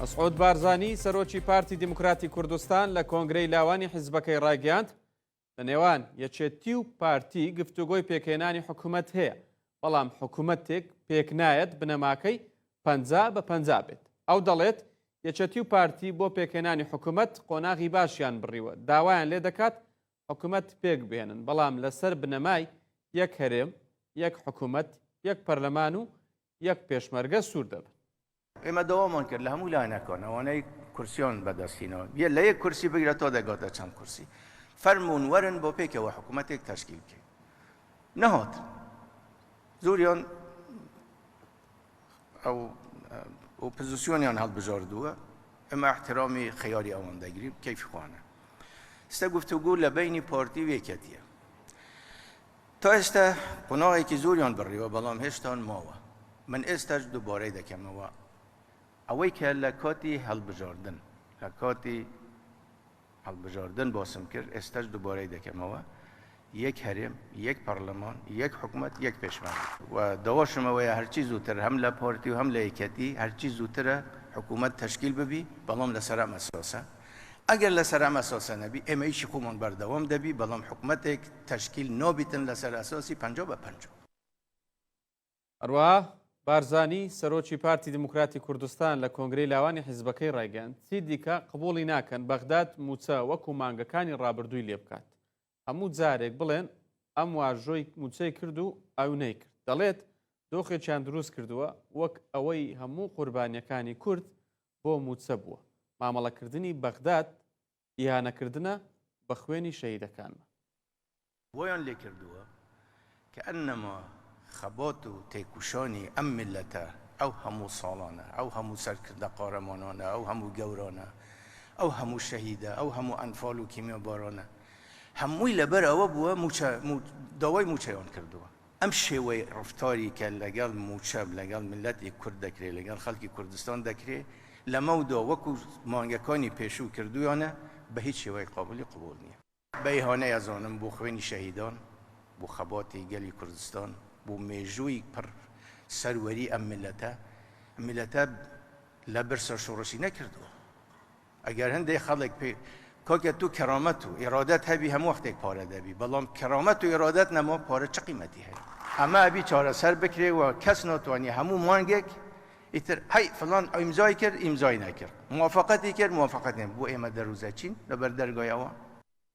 مسعود بارزانی سەرۆکی پارتی دیموکراتی کوردستان لە کۆنگرەی لاوانی حیزبەکەی ڕاگەیاند لە نێوان یەکێتی و پارتی گفتوگۆی پێکهێنانی حکوومەت هەیە، بەڵام حکوومەتێک پێک نایەت بنەماکەی 50 بە 50 بێت. ئەو دەڵێت یەکێتی و پارتی بۆ پێکهێنانی حکوومەت قۆناغی باشیان بڕیوە، داوایان لێ دەکات حکوومەت پێک بێنن، بەڵام لەسەر بنەمای یەک هەرێم، یەک حکوومەت، یەک پەرلەمان و یەک پێشمەرگە سوور دەبن. ئێمە دەوامان کرد لە هەموو لایەنەکان ئەوانەی کورسیان بەدەستهێنەوە بێ لە یەک کورسی بگرێتەوە دەگاتە چەند کورسی، فەرموون وەرن بۆ پێکەوە حکوومەتێک تەشکیل بکەین. نەهات زۆریان ئەو ئۆپۆزیسیۆنیان هەڵبژاردووە، ئەمە احترامی خەیاری ئەوان دەگریم کەیفی خوانە. ئێستا گفتوگۆ لە بینی پارتی و یەکێتیە. تا ئێستا قۆناغێکی زۆریان بڕیوە، بەڵام هێشتان ماوە. من ئێستاش دووبارەی دەکەمەوە ئەوەی کە لە کاتی هەڵبژاردن باسم کرد، ئێستاش دووبارەی دەکەمەوە یەک هەرێم، یەک پەرلەمان، یەک حکوومەت، یەک پێشمەرگە. و داواشمەوەیە هەرچی زووتر هەم لە پارتی و هەم لە یەکێتی هەرچی زووترە حکوومەت تەشکیل ببی، بەڵام لەسەر ئەم ئەساسە. ئەگەر لەسەر ئەم ئەساسە نەبی ئێمە هیچی خۆمان بەردەوام دەبی، بەڵام حکوومەتێک تەشکیل نابیتن لەسەر ئەساسی 50 بە 50. هەروەها بارزانی سەرۆکی پارتی دیموکراتی کوردستان لە کۆنگرەی لاوانی حیزبەکەی ڕایگەیاند چی دیکە قبوڵی ناکەن بەغداد موچە وەکو مانگەکانی ڕابردووی لێ بکات. هەموو جارێک بڵێن ئەم واژۆی موچەی کرد و ئەو نەیکرد. دەڵێت دۆخێکیان دروست کردووە وەک ئەوەی هەموو قوربانیەکانی کورد بۆ موچە بووە. مامەڵەکردنی بەغداد ئیهانەکردنە بە خوێنی شەهیدەکانمە. بۆیان لێ کردووە کە ئەنەما خەبات و تێکوشانی ئەم میلەتە ئەو هەموو ساڵانە، ئەو هەموو سەرکردە قارەمانانە، ئەو هەموو گەورانە، ئەو هەموو شەهیدە، ئەو هەموو ئەنفال و کیمیابارانە، هەمووی لەبەر ئەوە بووە داوای موچەیان کردووە. ئەم شێوەی ڕفتاری کە لەگەڵ موچە لەگەڵ میلەتی کورد دەکرێت، لەگەڵ خەڵکی کوردستان دەکرێت، لەمەودا وەکو مانگەکانی پێشوو کردویانە بە هیچ شێوەی قابلی قبول نییە. بە ئیهانەی ئەزانم بۆ خوێنی شەهیدان، بۆ خەباتی گەلی کوردستان، بۆ مێژووی پڕ سەروەری ئەم میلەتە لە برسە شۆڕشی نەکردووە. ئەگەر هەندێک خەڵک پێ کاکە تو کەرامەت و ئێرادەت هەبی هەموو وەختێک پارە دەبی، بەڵام کەرامەت و ئێرادەت نەما پارە چ قیمەتی هەیە؟ ئەمە ئەبی چارەسەر بکرێ و کەس ناتوانێ هەموو مانگێک ئیتر هەی فڵان ئیمزای کرد ئیمزای نەکرد، موافقەتی کرد موافقەت نەکرد. بۆ ئێمە دەروزەچین لەبەر دەرگای ئەوە